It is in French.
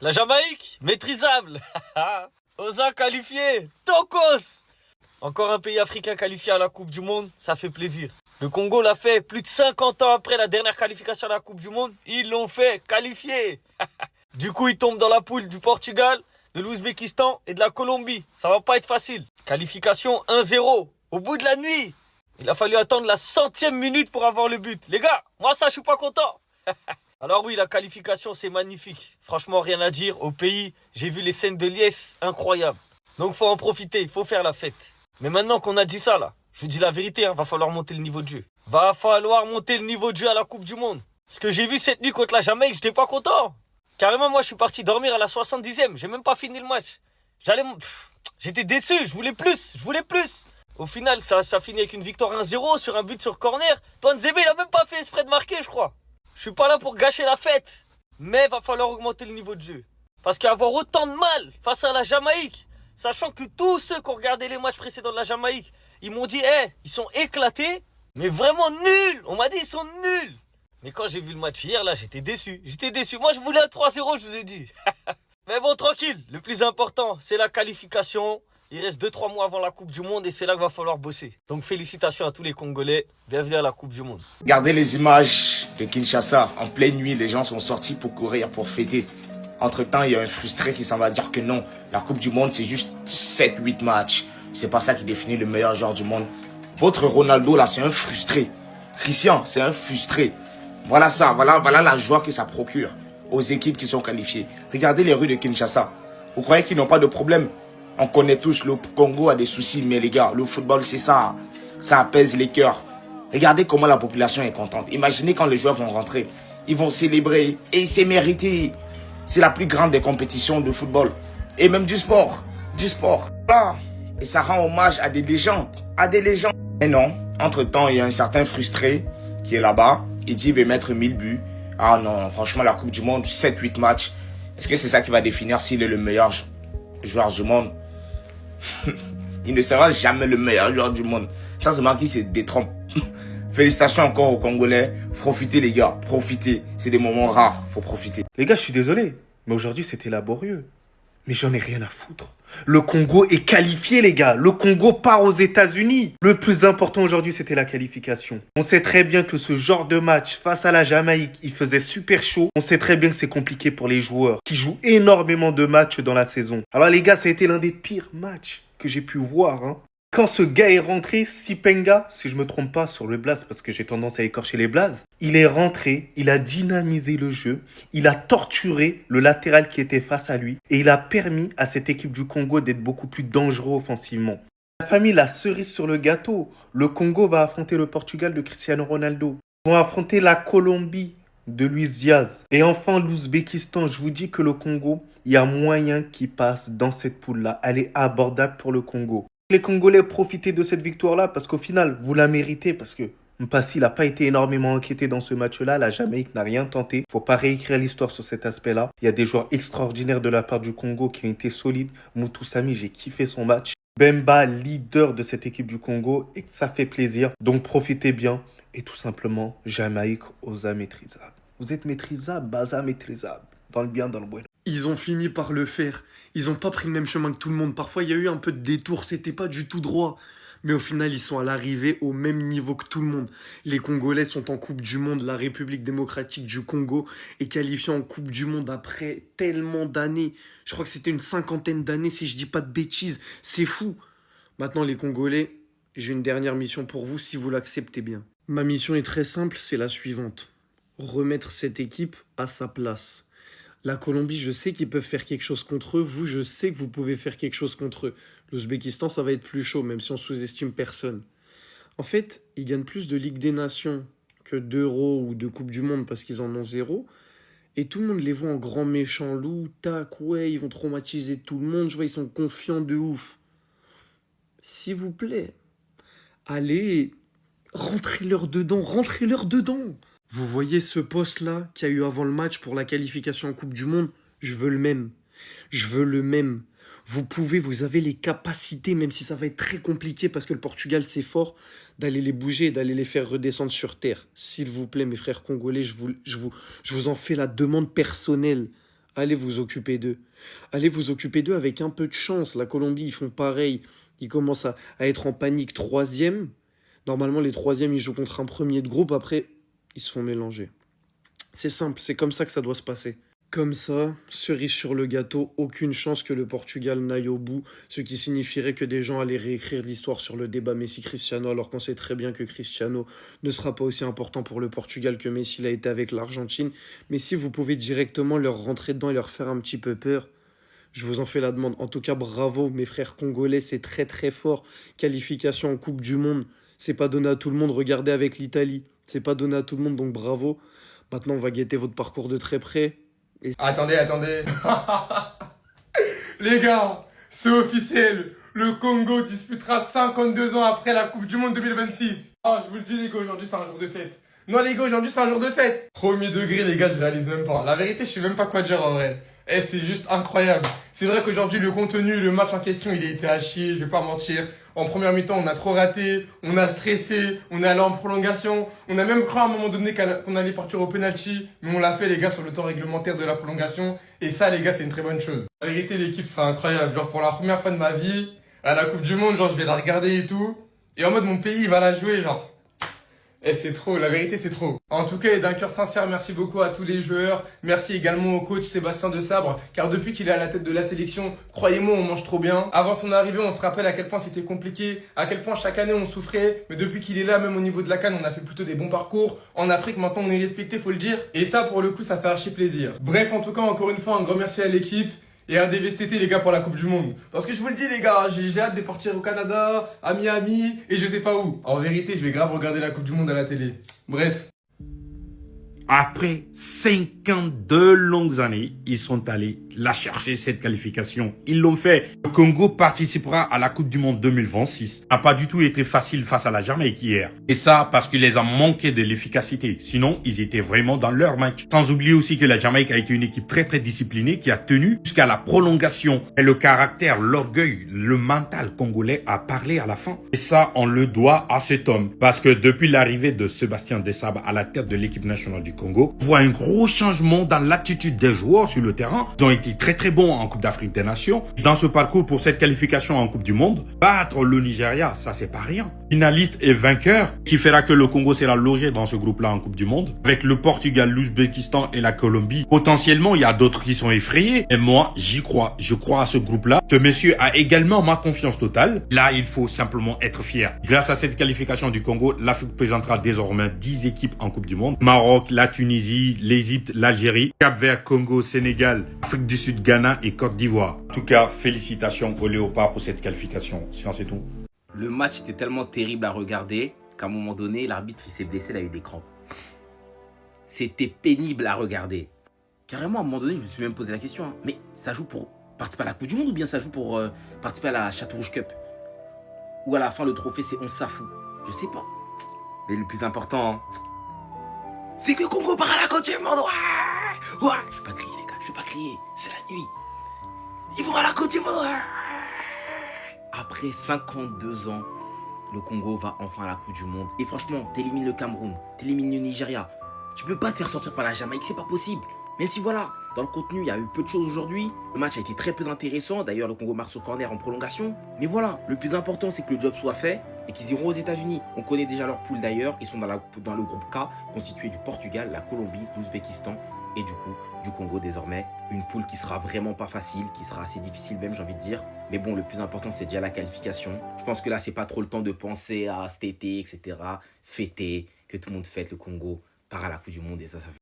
La Jamaïque, maîtrisable. Osa qualifié, Tokos. Encore un pays africain qualifié à la Coupe du Monde, ça fait plaisir. Le Congo l'a fait plus de 50 ans après la dernière qualification à la Coupe du Monde. Ils l'ont fait qualifier. Du coup, ils tombent dans la poule du Portugal, de l'Ouzbékistan et de la Colombie. Ça va pas être facile. Qualification 1-0. Au bout de la nuit. Il a fallu attendre la 100e minute pour avoir le but. Les gars, moi ça, je suis pas content. Alors oui, la qualification, c'est magnifique. Franchement, rien à dire. Au pays, j'ai vu les scènes de liesse incroyables. Donc, faut en profiter, il faut faire la fête. Mais maintenant qu'on a dit ça, là, je vous dis la vérité, va falloir monter le niveau de jeu. Va falloir monter le niveau de jeu à la Coupe du Monde. Ce que j'ai vu cette nuit contre la Jamaïque, j'étais pas content. Carrément, moi, je suis parti dormir à la 70e. J'ai même pas fini le match. J'étais déçu, je voulais plus. Au final, ça finit avec une victoire 1-0 sur un but sur corner. Toine Zébé, il a même pas fait exprès de marquer, je crois. Je suis pas là pour gâcher la fête. Mais va falloir augmenter le niveau de jeu. Parce qu'avoir autant de mal face à la Jamaïque, sachant que tous ceux qui ont regardé les matchs précédents de la Jamaïque, ils m'ont dit, ils sont éclatés, mais vraiment nuls. On m'a dit, ils sont nuls. Mais quand j'ai vu le match hier, là, j'étais déçu. Moi, je voulais un 3-0, je vous ai dit. Mais bon, tranquille. Le plus important, c'est la qualification. Il reste 2-3 mois avant la Coupe du Monde et c'est là qu'il va falloir bosser. Donc félicitations à tous les Congolais. Bienvenue à la Coupe du Monde. Regardez les images de Kinshasa. En pleine nuit, les gens sont sortis pour courir, pour fêter. Entre-temps, il y a un frustré qui s'en va dire que non, la Coupe du Monde, c'est juste 7-8 matchs. C'est pas ça qui définit le meilleur joueur du monde. Votre Ronaldo, là, c'est un frustré. Christian, c'est un frustré. Voilà ça, voilà la joie que ça procure aux équipes qui sont qualifiées. Regardez les rues de Kinshasa. Vous croyez qu'ils n'ont pas de problème? On connaît tous, le Congo a des soucis, mais les gars, le football, c'est ça. Ça apaise les cœurs. Regardez comment la population est contente. Imaginez quand les joueurs vont rentrer. Ils vont célébrer. Et c'est mérité. C'est la plus grande des compétitions de football. Et même du sport. Ah, et ça rend hommage à des légendes. Mais non, entre-temps, il y a un certain frustré qui est là-bas. Il dit, il veut mettre 1000 buts. Ah non, franchement, la Coupe du Monde, 7-8 matchs. Est-ce que c'est ça qui va définir s'il est le meilleur joueur du monde? Il ne sera jamais le meilleur joueur du monde. Ça, c'est marqué, c'est des trompes. Félicitations encore aux Congolais. Profitez, les gars. Profitez. C'est des moments rares. Faut profiter. Les gars, je suis désolé, mais aujourd'hui, c'était laborieux. Mais j'en ai rien à foutre. Le Congo est qualifié, les gars. Le Congo part aux États-Unis. Le plus important aujourd'hui, c'était la qualification. On sait très bien que ce genre de match face à la Jamaïque, il faisait super chaud. On sait très bien que c'est compliqué pour les joueurs qui jouent énormément de matchs dans la saison. Alors les gars, ça a été l'un des pires matchs que j'ai pu voir, hein. Quand ce gars est rentré, Sipenga, si je me trompe pas sur le blaze, parce que j'ai tendance à écorcher les blazes, il est rentré, il a dynamisé le jeu, il a torturé le latéral qui était face à lui, et il a permis à cette équipe du Congo d'être beaucoup plus dangereux offensivement. La famille, la cerise sur le gâteau, le Congo va affronter le Portugal de Cristiano Ronaldo. Ils vont affronter la Colombie de Luis Diaz. Et enfin, l'Ouzbékistan, je vous dis que le Congo, il y a moyen qu'il passe dans cette poule-là. Elle est abordable pour le Congo. Les Congolais, profitez de cette victoire-là parce qu'au final, vous la méritez parce que Mpassi n'a pas été énormément inquiété dans ce match-là. La Jamaïque n'a rien tenté. Il ne faut pas réécrire l'histoire sur cet aspect-là. Il y a des joueurs extraordinaires de la part du Congo qui ont été solides. Moutou Sami, j'ai kiffé son match. Bemba, leader de cette équipe du Congo et ça fait plaisir. Donc profitez bien et tout simplement, Jamaïque, Osa maîtrisable. Vous êtes maîtrisable, Baza maîtrisable. Dans le bien, dans le bueno. Ils ont fini par le faire. Ils n'ont pas pris le même chemin que tout le monde. Parfois, il y a eu un peu de détour. C'était pas du tout droit. Mais au final, ils sont à l'arrivée au même niveau que tout le monde. Les Congolais sont en Coupe du Monde. La République démocratique du Congo est qualifiée en Coupe du Monde après tellement d'années. Je crois que c'était une 50aine d'années, si je dis pas de bêtises. C'est fou. Maintenant, les Congolais, j'ai une dernière mission pour vous, si vous l'acceptez bien. Ma mission est très simple, c'est la suivante. Remettre cette équipe à sa place. La Colombie, je sais qu'ils peuvent faire quelque chose contre eux. Vous, je sais que vous pouvez faire quelque chose contre eux. L'Ouzbékistan, ça va être plus chaud, même si on sous-estime personne. En fait, ils gagnent plus de Ligue des Nations que d'Euro ou de Coupe du Monde parce qu'ils en ont 0. Et tout le monde les voit en grands méchants loups. Tac, ouais, ils vont traumatiser tout le monde. Je vois, ils sont confiants de ouf. S'il vous plaît, allez, rentrez-leur dedans. Vous voyez ce poste-là qu'il y a eu avant le match pour la qualification en Coupe du Monde? Je veux le même. Vous avez les capacités, même si ça va être très compliqué parce que le Portugal, c'est fort, d'aller les bouger et d'aller les faire redescendre sur terre. S'il vous plaît, mes frères congolais, je vous en fais la demande personnelle. Allez vous occuper d'eux. Allez vous occuper d'eux avec un peu de chance. La Colombie, ils font pareil. Ils commencent à être en panique troisième. Normalement, les troisièmes, ils jouent contre un premier de groupe. Après, ils se font mélanger. C'est simple, c'est comme ça que ça doit se passer. Comme ça, cerise sur le gâteau, aucune chance que le Portugal n'aille au bout, ce qui signifierait que des gens allaient réécrire l'histoire sur le débat Messi-Cristiano, alors qu'on sait très bien que Cristiano ne sera pas aussi important pour le Portugal que Messi l'a été avec l'Argentine. Mais si vous pouvez directement leur rentrer dedans et leur faire un petit peu peur, je vous en fais la demande. En tout cas, bravo, mes frères congolais, c'est très très fort. Qualification en Coupe du Monde, c'est pas donné à tout le monde. Regardez avec l'Italie, c'est pas donné à tout le monde, donc bravo. Maintenant, on va guetter votre parcours de très près. Attendez. Les gars, c'est officiel. Le Congo disputera 52 ans après la Coupe du Monde 2026. Ah, je vous le dis les gars, aujourd'hui c'est un jour de fête. Non les gars, aujourd'hui c'est un jour de fête. Premier degré les gars, je réalise même pas. La vérité, je sais même pas quoi dire en vrai. C'est juste incroyable. C'est vrai qu'aujourd'hui le contenu, le match en question, il a été à chier, je vais pas mentir. En première mi-temps, on a trop raté, on a stressé, on est allé en prolongation. On a même cru à un moment donné qu'on allait partir au penalty, mais on l'a fait les gars sur le temps réglementaire de la prolongation. Et ça les gars, c'est une très bonne chose. La vérité, l'équipe, c'est incroyable. Genre pour la première fois de ma vie, à la Coupe du Monde, genre je vais la regarder et tout. Et en mode mon pays, il va la jouer, genre. C'est trop, la vérité c'est trop. En tout cas, et d'un cœur sincère, merci beaucoup à tous les joueurs. Merci également au coach Sébastien Desabre, car depuis qu'il est à la tête de la sélection, croyez-moi, on mange trop bien. Avant son arrivée, on se rappelle à quel point c'était compliqué, à quel point chaque année on souffrait. Mais depuis qu'il est là, même au niveau de la CAN, on a fait plutôt des bons parcours. En Afrique, maintenant on est respecté, faut le dire. Et ça, pour le coup, ça fait archi plaisir. Bref, en tout cas, encore une fois, un grand merci à l'équipe. Et RDV cet été les gars pour la Coupe du Monde. Parce que je vous le dis les gars, j'ai hâte de partir au Canada, à Miami et je sais pas où. En vérité, je vais grave regarder la Coupe du Monde à la télé. Bref. Après 52 longues années, ils sont allés la chercher cette qualification. Ils l'ont fait. Le Congo participera à la Coupe du Monde 2026. N'a pas du tout été facile face à la Jamaïque hier. Et ça parce qu'il les a manqué de l'efficacité. Sinon, ils étaient vraiment dans leur match. Sans oublier aussi que la Jamaïque a été une équipe très très disciplinée qui a tenu jusqu'à la prolongation. Et le caractère, l'orgueil, le mental congolais a parlé à la fin. Et ça, on le doit à cet homme. Parce que depuis l'arrivée de Sébastien Desabre à la tête de l'équipe nationale du Congo, on voit un gros changement dans l'attitude des joueurs sur le terrain. Ils ont été très très bons en Coupe d'Afrique des Nations. Dans ce parcours pour cette qualification en Coupe du Monde, battre le Nigeria, ça c'est pas rien. Finaliste et vainqueur, qui fera que le Congo sera logé dans ce groupe-là en Coupe du Monde. Avec le Portugal, l'Ouzbékistan et la Colombie. Potentiellement, il y a d'autres qui sont effrayés. Et moi, j'y crois. Je crois à ce groupe-là. Ce monsieur a également ma confiance totale. Là, il faut simplement être fier. Grâce à cette qualification du Congo, l'Afrique présentera désormais 10 équipes en Coupe du Monde. Maroc, la Tunisie, l'Égypte, l'Algérie, Cap-Vert, Congo, Sénégal, Afrique du Sud, Ghana et Côte d'Ivoire. En tout cas, félicitations aux Léopards pour cette qualification. C'est tout. Le match était tellement terrible à regarder qu'à un moment donné, l'arbitre il s'est blessé, il a eu des crampes. C'était pénible à regarder. Carrément, à un moment donné, je me suis même posé la question. Hein, mais ça joue pour participer à la Coupe du Monde ou bien ça joue pour participer à la Château Rouge Cup? Ou à la fin, le trophée, c'est 11 Safou? Je sais pas. Mais le plus important, c'est que Congo part à la Coupe du Monde. Ouais, ouais. Je vais pas crier, les gars. Je vais pas crier. C'est la nuit. Ils vont à la Coupe du Monde. Ouais. Après 52 ans, le Congo va enfin à la Coupe du Monde. Et franchement, t'élimines le Cameroun, t'élimines le Nigeria. Tu peux pas te faire sortir par la Jamaïque, c'est pas possible. Même si voilà, dans le contenu, il y a eu peu de choses aujourd'hui. Le match a été très peu intéressant. D'ailleurs, le Congo marque sur corner en prolongation. Mais voilà, le plus important, c'est que le job soit fait et qu'ils iront aux États-Unis. On connaît déjà leur poule d'ailleurs. Ils sont dans le groupe K, constitué du Portugal, la Colombie, l'Ouzbékistan et du coup, du Congo désormais. Une poule qui sera vraiment pas facile, qui sera assez difficile même, j'ai envie de dire. Mais bon, le plus important, c'est déjà la qualification. Je pense que là, c'est pas trop le temps de penser à cet été, etc. Fêter, que tout le monde fête le Congo, part à la Coupe du Monde et ça fait